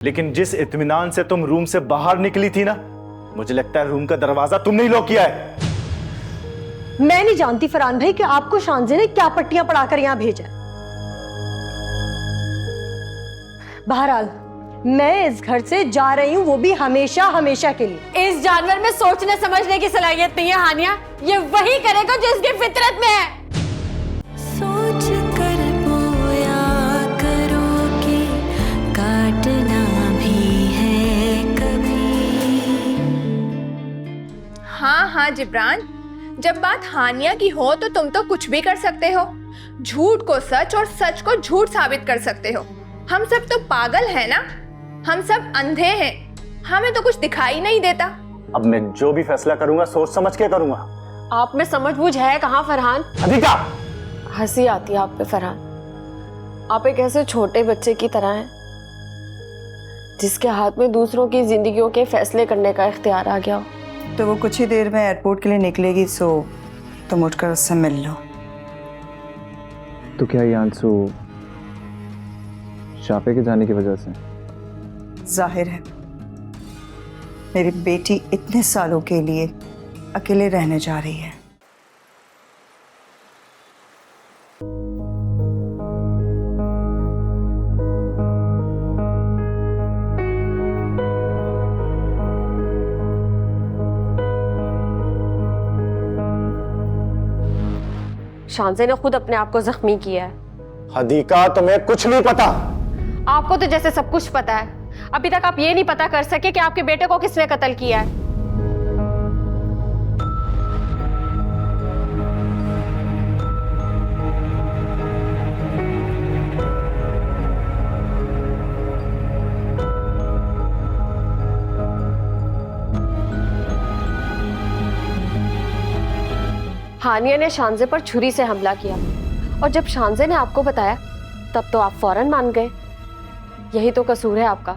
लेकिन जिस इत्मीनान से तुम रूम से बाहर निकली थी ना, मुझे लगता है रूम का दरवाजा तुमने ही लॉक किया है। मैं नहीं जानती फरहान भाई कि आपको शानजे ने क्या पट्टियां पढ़ाकर यहां भेजा है। बहरहाल मैं इस घर से जा रही हूं, वो भी हमेशा हमेशा के लिए। इस जानवर में सोचने समझने की सलाहियत नहीं है हानिया। ये वही करेगा जो इसकी फितरत में है। सोच कर बोया करो कि काटना भी है कभी। हाँ हाँ जिब्रान, जब बात हानिया की हो तो तुम तो कुछ भी कर सकते हो। झूठ को सच और सच को झूठ साबित कर सकते हो। हम सब तो पागल हैं ना, हम सब अंधे हैं, हमें तो कुछ दिखाई नहीं देता। अब मैं जो भी फैसला करूंगा सोच समझ के करूंगा। आप में समझबूझ है कहाँ फरहान? अधिका, हंसी आती है आप पे फरहान। आप एक ऐसे छोटे बच्चे की तरह हैं जिसके हाथ में दूसरों की जिंदगियों के फैसले करने का इख्तियार आ गया हो। तो वो कुछ ही देर में एयरपोर्ट के लिए निकलेगी, सो तुम उठकर उससे मिल लो। तो क्या ये आंसू शाफे के जाने की वजह से? जाहिर है मेरी बेटी इतने सालों के लिए अकेले रहने जा रही है। शानजे ने खुद अपने आप को जख्मी किया है। हदीका तुम्हें कुछ नहीं पता। आपको तो जैसे सब कुछ पता है। अभी तक आप ये नहीं पता कर सके कि आपके बेटे को किसने कत्ल किया है। हानिया ने शानजे पर छुरी से हमला किया और जब शानजे ने आपको बताया तब तो आप फौरन मान गए। यही तो कसूर है आपका,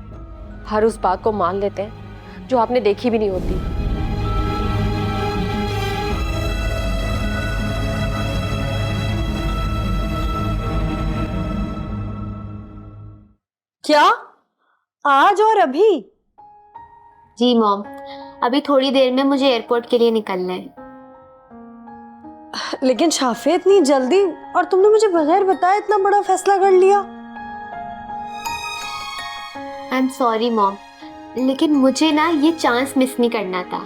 हर उस बात को मान लेते हैं जो आपने देखी भी नहीं होती। क्या आज और अभी? जी मॉम, अभी थोड़ी देर में मुझे एयरपोर्ट के लिए निकलना है। लेकिन शाफे इतनी जल्दी, और तुमने मुझे बगैर बताए इतना बड़ा फैसला कर लिया। आई एम सॉरी मॉम, लेकिन मुझे ना ये चांस मिस नहीं करना था।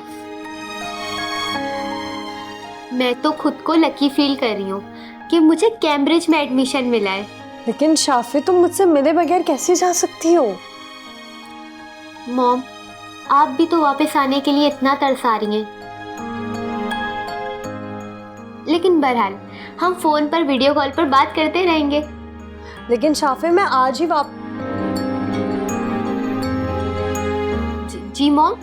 मैं तो खुद को लकी फील कर रही हूँ कि मुझे कैम्ब्रिज में एडमिशन मिला है। लेकिन शाफे तुम मुझसे मिले बगैर कैसे जा सकती हो? मॉम, आप भी तो वापस आने के लिए इतना तरसा रही हैं। लेकिन बहरहाल हम फोन पर वीडियो कॉल पर बात करते रहेंगे। लेकिन शाफे मैं आज ही जी मॉम,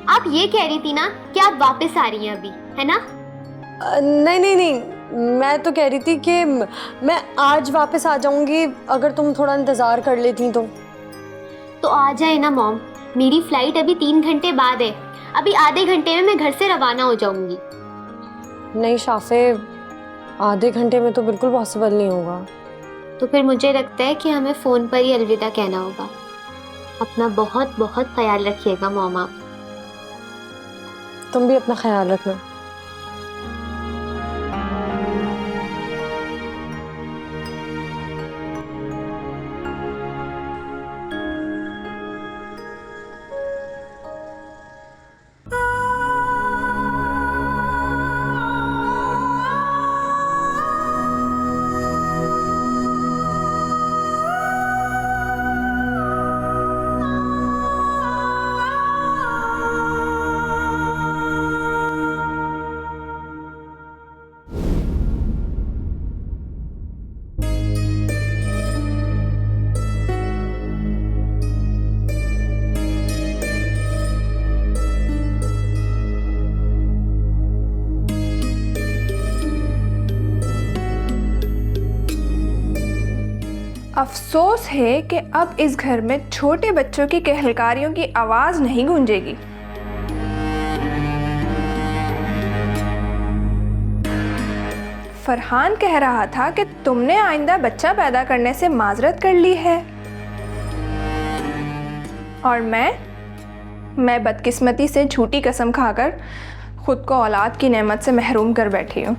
आप ये कह रही थी ना कि आप वापस आ रही हैं अभी, है ना? नहीं नहीं नहीं, मैं तो कह रही थी कि मैं आज वापस आ जाऊंगी अगर तुम थोड़ा इंतजार कर लेती तो आ जाए ना मॉम, मेरी फ्लाइट अभी 3 घंटे बाद है। अभी आधे घंटे में मैं घर से रवाना हो जाऊंगी। नहीं शाफे, आधे घंटे में तो बिल्कुल पॉसिबल नहीं होगा। तो फिर मुझे लगता है कि हमें फ़ोन पर ही अलविदा कहना होगा। अपना बहुत बहुत ख्याल रखिएगा मॉम। आप तुम भी अपना ख्याल रखना। अफसोस है कि अब इस घर में छोटे बच्चों की कहलकारियों की आवाज नहीं गूंजेगी। फरहान कह रहा था कि तुमने आइंदा बच्चा पैदा करने से माजरत कर ली है। और मैं बदकिस्मती से झूठी कसम खाकर खुद को औलाद की नेमत से महरूम कर बैठी हूँ।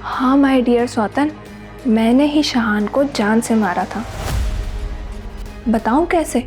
हाँ माय डियर सौतन, मैंने ही शहान को जान से मारा था। बताऊं कैसे?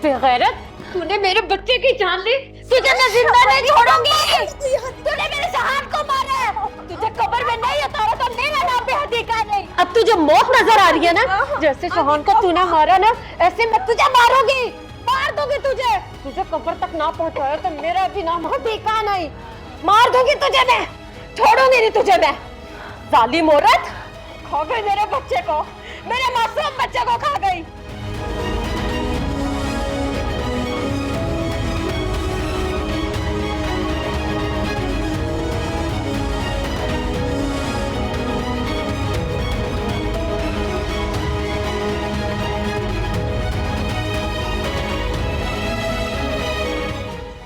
बेगैरत, तूने मेरे बच्चे की जान ली, तुझे मैं जिंदा नहीं छोड़ूंगी। तूने मेरे शहान को मारा है, तुझे कब्र में नहीं उतारा तो मेरा नाम भी हदीका नहीं। अब तुझे मौत नजर आ रही है ना? जैसे शहान को तूने मारा ना, ऐसे मैं तुझे मारूंगी, मार दूंगी तुझे। तुझे कब्र तक ना पहुंचाया तो मेरा भी नाम हदीका नहीं। मार दूंगी तुझे मैं, छोड़ूंगी नहीं तुझे मैं। जालिम औरत, खा गई मेरे बच्चे को, मेरे मासूम बच्चे को खा गई।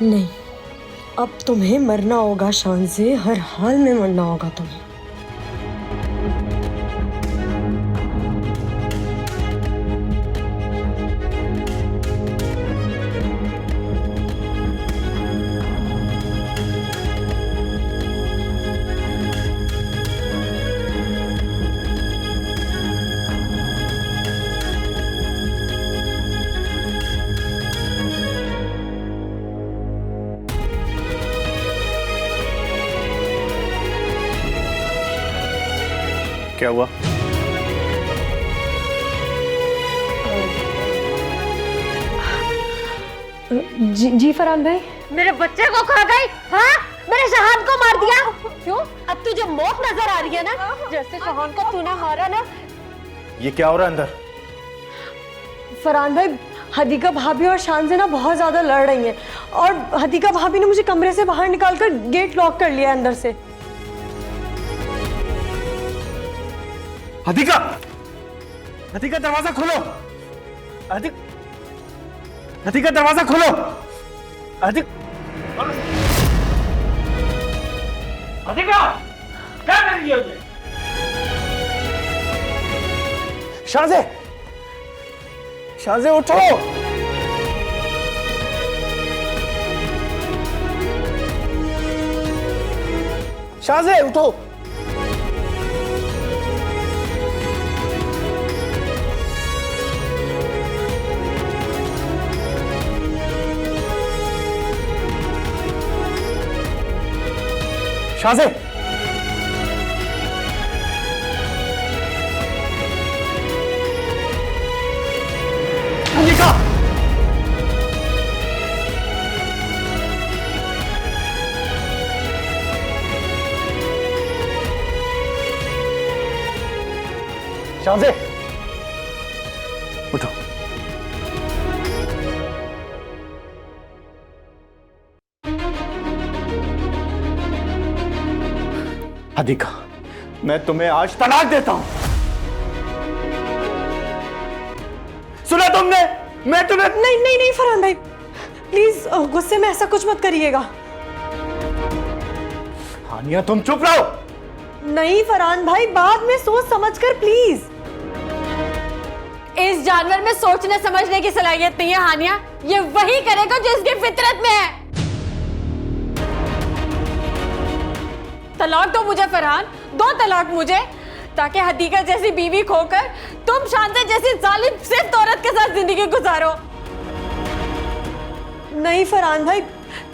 नहीं, अब तुम्हें मरना होगा शान से, हर हाल में मरना होगा तुम्हें। क्या हुआ? जी फरहान भाई। मेरे बच्चे को खा गई, हाँ? मेरे शहान को मार दिया। क्यों? अब तुझे मौत नजर आ रही है ना? जैसे शहान को तूने मारा ना। ये क्या हो रहा है अंदर? फरहान भाई, हदीका भाभी और शान से ना बहुत ज्यादा लड़ रही हैं और हदीका भाभी ने मुझे कमरे से बाहर निकालकर गेट लॉक कर लिया अंदर से। हदीका, हदीका दरवाजा खोलो। हदीका दरवाजा खोलो। हदीका क्या कर रही है? शाहज़े उठो। शाहज़े उठो। शाहज़े, हदीका, शाहज़े उठो। हदीका, मैं तुम्हें आज तलाक देता हूं। सुना तुमने? मैं तुम्हें नहीं फरहान भाई, प्लीज गुस्से में ऐसा कुछ मत करिएगा। हानिया तुम चुप रहो। नहीं फरहान भाई, बाद में सोच समझ कर प्लीज। इस जानवर में सोचने समझने की सलाहियत नहीं है हानिया। ये वही करेगा जो इसकी फितरत में है। तलाक दो मुझे फरहान, दो तलाक मुझे, ताकि हदीका जैसी बीवी खोकर तुम शांता जैसी जालिम सिर्फ औरत के साथ जिंदगी गुजारो। नहीं फरहान भाई,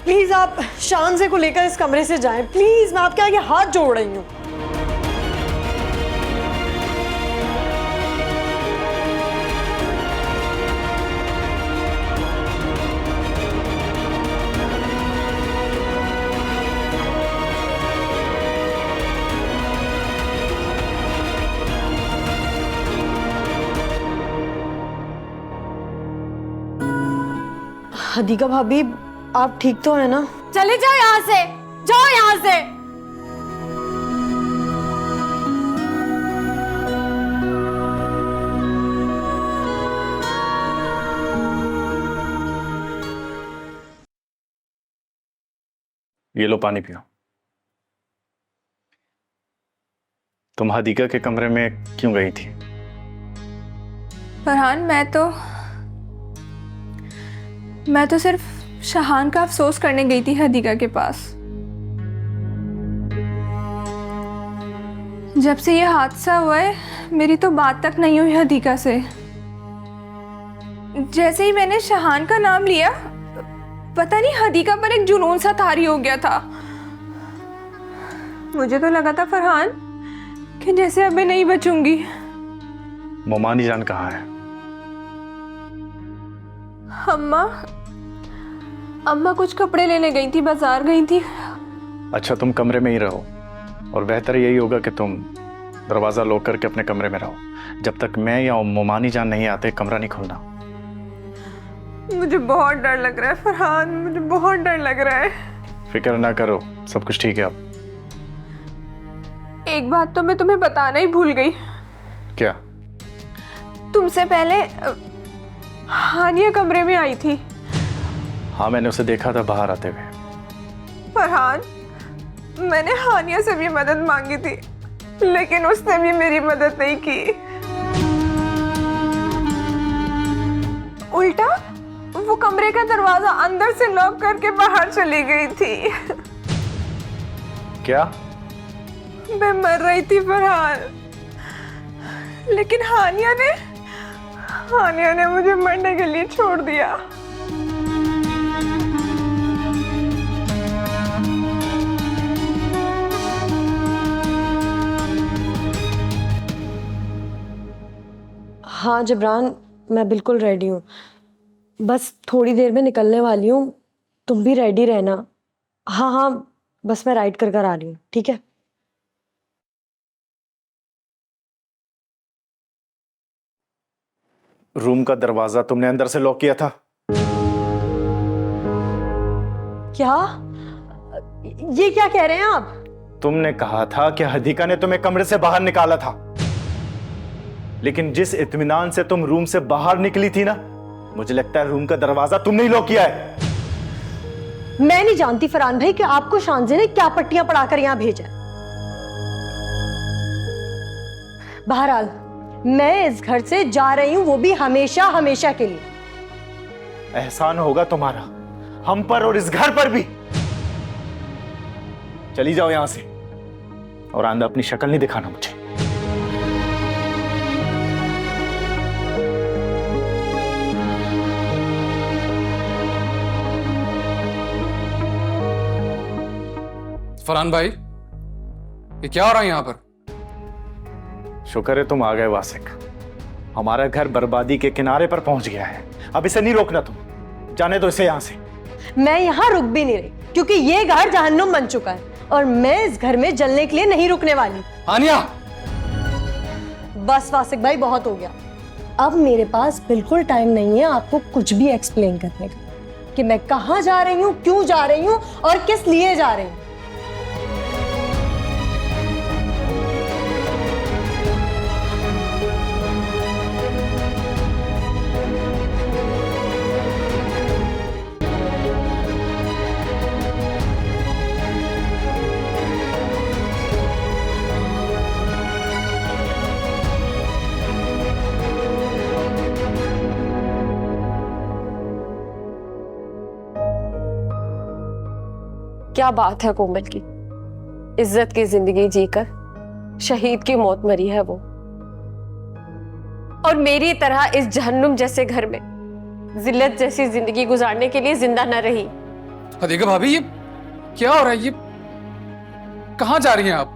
प्लीज आप शान को लेकर इस कमरे से जाएं। प्लीज, मैं आपके आगे हाथ जोड़ रही हूँ। हदीका भाभी, आप ठीक तो है ना? चले जाओ यहाँ से, जाओ यहाँ से। ये लो पानी पियो। तुम हदीका के कमरे में क्यों गई थी? फरहान, मैं तो सिर्फ शहान का अफसोस करने गई थी हदीका के पास। जब से ये हादसा हुआ है मेरी तो बात तक नहीं हुई हदीका से। जैसे ही मैंने शहान का नाम लिया, पता नहीं हदीका पर एक जुनून सा तारी हो गया था। मुझे तो लगा था फरहान कि जैसे अब मैं नहीं बचूंगी। मोमानी जान कहाँ है? अम्मा कुछ कपड़े लेने गई थी, बाजार गई थी। अच्छा, तुम कमरे में ही रहो और बेहतर यही होगा कि तुम दरवाजा लॉक करके अपने कमरे में रहो। जब तक मैं या मोमानी जान नहीं आते कमरा नहीं खोलना। मुझे बहुत डर लग रहा है फरहान, मुझे बहुत डर लग रहा है। फिक्र ना करो, सब कुछ ठीक है अब। एक बात तो मैं तुम्हें बताना ही भूल गई। क्या? तुमसे पहले हानिया कमरे में आई थी। हाँ, मैंने उसे देखा था बाहर आते हुए। फरहान, मैंने हानिया से भी मदद मांगी थी, लेकिन उसने भी मेरी मदद नहीं की। उल्टा वो कमरे का दरवाजा अंदर से लॉक करके बाहर चली गई थी। क्या? मैं मर रही थी फरहान, लेकिन हानिया ने मुझे मरने के लिए छोड़ दिया। हाँ जबरान, मैं बिल्कुल रेडी हूँ। बस थोड़ी देर में निकलने वाली हूँ, तुम भी रेडी रहना। हाँ हाँ, बस मैं राइड कर आ रही हूँ, ठीक है? रूम का दरवाजा तुमने अंदर से लॉक किया था? क्या? ये क्या कह रहे हैं आप? तुमने कहा था कि हदीका ने तुम्हें कमरे से बाहर निकाला था, लेकिन जिस इत्मीनान से तुम रूम से बाहर निकली थी ना, मुझे लगता है रूम का दरवाजा तुमने ही लॉक किया है। मैं नहीं जानती फरहान भाई कि आपको शानजे ने क्या पट्टियां पढ़ाकर यहां भेजा है। बहरहाल, मैं इस घर से जा रही हूं, वो भी हमेशा हमेशा के लिए। एहसान होगा तुम्हारा हम पर और इस घर पर भी। चली जाओ यहां से और आंदा अपनी शक्ल नहीं दिखाना मुझे। फरहान भाई, ये क्या हो रहा है यहाँ पर? शुक्र है तुम आ गए वासिक। हमारा घर बर्बादी के किनारे पर पहुंच गया है। अब इसे नहीं रोकना तुम, जाने दो इसे यहां से। मैं यहां रुक भी नहीं रही, क्योंकि ये घर जहन्नुम बन चुका है और मैं इस घर में जलने के लिए नहीं रुकने वाली। हानिया! बस वासिक भाई, बहुत हो गया। अब मेरे पास बिल्कुल टाइम नहीं है आपको कुछ भी एक्सप्लेन करने का कि मैं कहां जा रही हूं, क्यों जा रही हूं और किस लिए जा रही हूं। क्या बात है कोमल की, इज्जत की जिंदगी जीकर शहीद की मौत मरी है वो, और मेरी तरह इस जहन्नुम जैसे घर में जिल्लत जैसी जिंदगी गुजारने के लिए जिंदा न रही। हदीका भाभी, ये क्या हो रहा है? ये कहाँ जा रही हैं आप?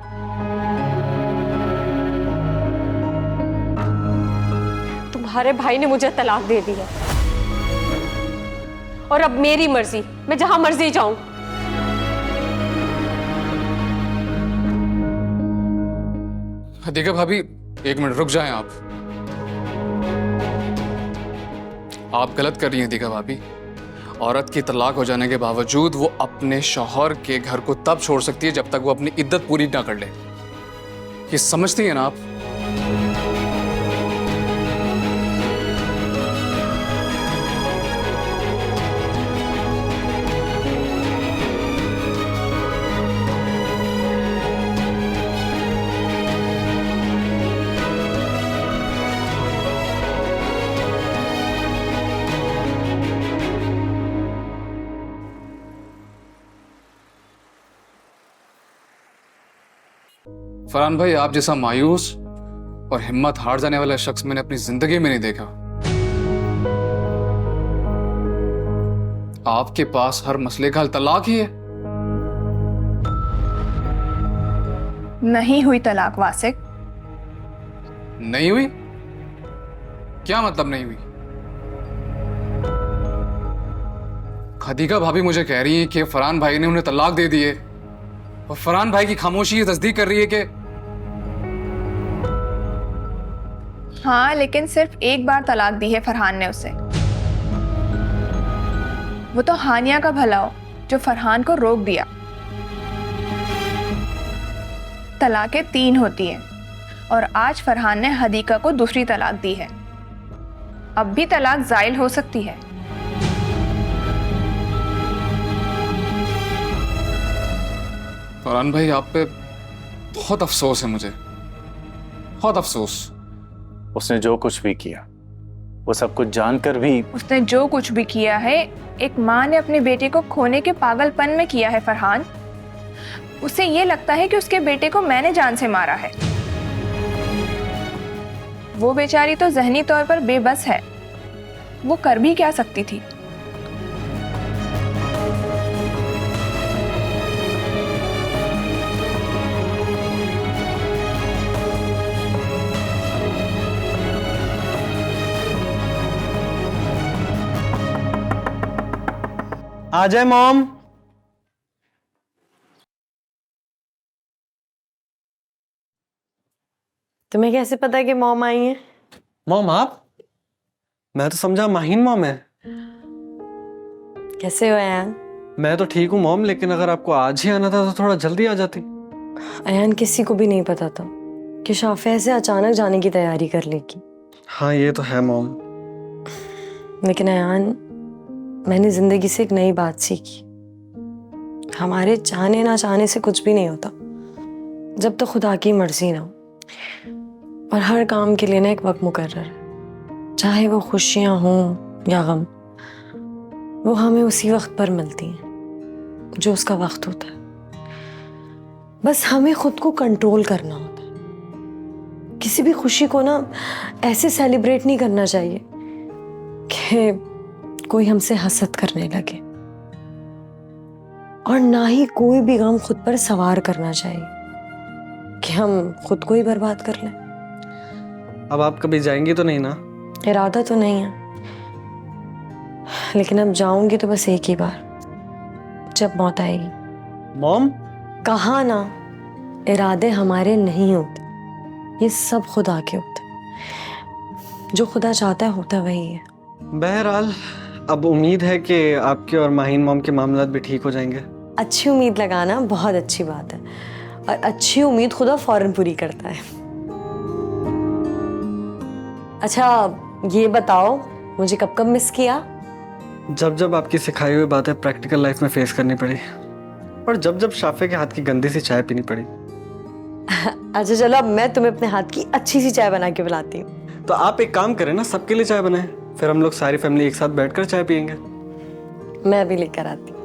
तुम्हारे भाई ने मुझे तलाक दे दी है और अब मेरी मर्जी, मैं जहां मर्जी जाऊं। हदीका भाभी, एक मिनट रुक जाएं आप गलत कर रही हैं हदीका भाभी। औरत की तलाक हो जाने के बावजूद वो अपने शौहर के घर को तब छोड़ सकती है जब तक वो अपनी इद्दत पूरी ना कर ले। ये समझती है ना आप? फरहान भाई, आप जैसा मायूस और हिम्मत हार जाने वाला शख्स मैंने अपनी जिंदगी में नहीं देखा। आपके पास हर मसले का हल तलाक ही है। नहीं हुई तलाक वासिक। नहीं हुई? क्या मतलब नहीं हुई? खदीजा भाभी मुझे कह रही हैं कि फरहान भाई ने उन्हें तलाक दे दी है और फरहान भाई की खामोशी ये तस्दीक कर रही है कि हाँ, लेकिन सिर्फ एक बार तलाक दी है फरहान ने उसे। वो तो हानिया का भला हो जो फरहान को रोक दिया। तलाकें 3 होती हैं और आज फरहान ने हदीका को दूसरी तलाक दी है। अब भी तलाक जायल हो सकती है। फरहान भाई, आप पे बहुत अफसोस है मुझे, बहुत अफसोस। उसने जो कुछ भी किया वो सब कुछ जानकर भी उसने जो कुछ भी किया है एक माँ ने अपने बेटे को खोने के पागलपन में किया है फरहान। उसे ये लगता है कि उसके बेटे को मैंने जान से मारा है। वो बेचारी तो ज़हनी तौर पर बेबस है। वो कर भी क्या सकती थी। आ जाए मॉम। तुम्हें कैसे पता कि मॉम आई है? मॉम आप? मैं तो समझा माहीन मॉम है। कैसे हो अयान? मैं तो ठीक हूँ मॉम, लेकिन अगर आपको आज ही आना था तो थोड़ा जल्दी आ जाती। अयान, किसी को भी नहीं पता था कि शाफिया से अचानक जाने की तैयारी कर लेगी। हाँ ये तो है मॉम। लेकिन अयान, मैंने जिंदगी से एक नई बात सीखी। हमारे चाहने ना चाहने से कुछ भी नहीं होता जब तक खुदा की मर्जी ना हो। और हर काम के लिए ना एक वक्त मुकर्रर है, चाहे वो खुशियां हों या गम, वो हमें उसी वक्त पर मिलती हैं जो उसका वक्त होता है। बस हमें खुद को कंट्रोल करना होता है। किसी भी खुशी को ना ऐसे सेलिब्रेट नहीं करना चाहिए कि कोई हमसे हसद करने लगे, और ना ही कोई भी गम खुद पर सवार करना चाहिए कि हम खुद को ही बर्बाद कर लें। अब आप कभी जाएंगी तो नहीं ना? इरादा तो नहीं है, लेकिन अब जाऊंगी तो बस एक ही बार, जब मौत आएगी। मॉम कहा ना, इरादे हमारे नहीं होते, ये सब खुदा के होते। जो खुदा चाहता है होता वही है। बहरहाल अब उम्मीद है कि आपके और माहीन मॉम के मामलात भी ठीक हो जाएंगे। अच्छी उम्मीद लगाना बहुत अच्छी बात है, और अच्छी उम्मीद खुदा फौरन पूरी करता है। अच्छा ये बताओ, मुझे कब कब मिस किया? जब जब आपकी सिखाई हुई बातें प्रैक्टिकल लाइफ में फेस करनी पड़ी, और जब जब शाफे के हाथ की गंदी सी चाय पीनी पड़ी। अच्छा चलो, अब मैं तुम्हें अपने हाथ की अच्छी सी चाय बना के पिलाती हूँ। तो आप एक काम करें ना, सबके लिए चाय बनाएं, फिर हम लोग सारी फैमिली एक साथ बैठकर चाय पियेंगे। मैं भी लेकर आती हूँ।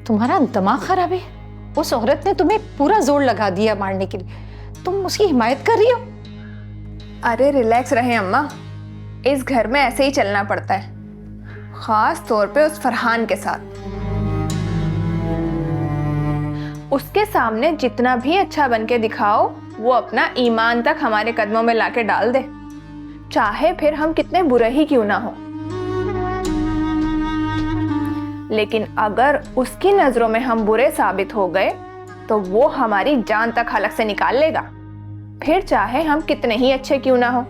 तुम्हारा दिमाग खराब है? उस औरत ने तुम्हें पूरा जोर लगा दिया मारने के लिए, तुम उसकी हिमायत कर रही हो? अरे रिलैक्स रहे अम्मा, इस घर में ऐसे ही चलना पड़ता है, खास तौर पे उस फरहान के साथ। उसके सामने जितना भी अच्छा बन के दिखाओ, वो अपना ईमान तक हमारे कदमों में लाके डाल दे। चाहे फिर हम कितने बुरे ही क्यों ना हो। लेकिन अगर उसकी नजरों में हम बुरे साबित हो गए तो वो हमारी जान तक हलक से निकाल लेगा, फिर चाहे हम कितने ही अच्छे क्यों ना हो।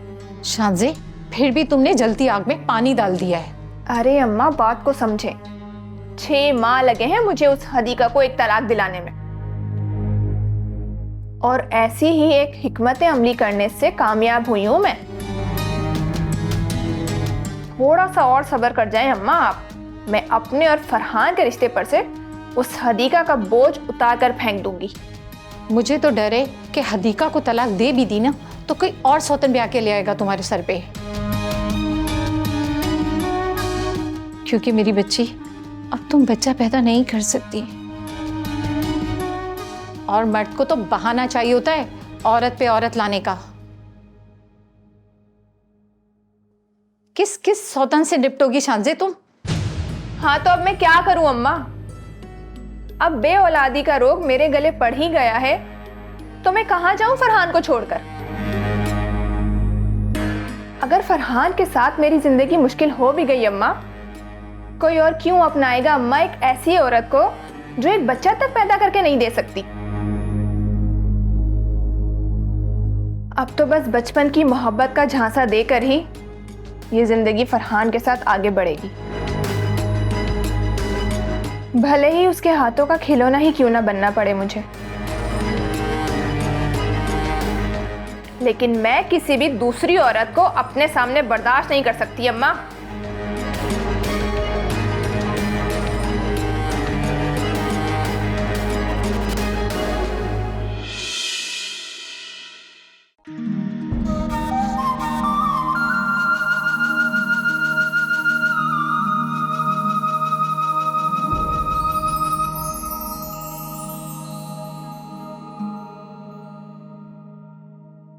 शांजे, फिर भी तुमने जलती आग में पानी डाल दिया है। अरे अम्मा, बात को समझे। 6 माह लगे हैं मुझे उस हदीका को एक तलाक दिलाने में, और ऐसी ही एक हिकमत अमली करने से कामयाब हुई हूं मैं। थोड़ा सा और सब्र कर जाएं अम्मा आप, मैं अपने और फरहान के रिश्ते पर से उस हदीका का बोझ उतार कर फेंक दूंगी। मुझे तो डर है कि हदीका को तलाक दे भी दी ना तो कोई और सौतन ब्याह के ले आएगा तुम्हारे सर पे, क्योंकि मेरी बच्ची अब तुम बच्चा पैदा नहीं कर सकती, और मर्द को तो बहाना चाहिए होता है औरत पे औरत लाने का। किस किस सौतन से निपटोगी शांजे तुम? हाँ तो अब मैं क्या करूं अम्मा? अब बे औलादी का रोग मेरे गले पड़ ही गया है, तो मैं कहां जाऊं फरहान को छोड़कर? अगर फरहान के साथ मेरी जिंदगी मुश्किल हो भी गई अम्मा, कोई और क्यों अपनाएगा अम्मा एक ऐसी औरत को जो एक बच्चा तक पैदा करके नहीं दे सकती? अब तो बस बचपन की मोहब्बत का झांसा देकर ही ये जिंदगी फरहान के साथ आगे बढ़ेगी, भले ही उसके हाथों का खिलौना ही क्यों ना बनना पड़े मुझे। लेकिन मैं किसी भी दूसरी औरत को अपने सामने बर्दाश्त नहीं कर सकती अम्मा।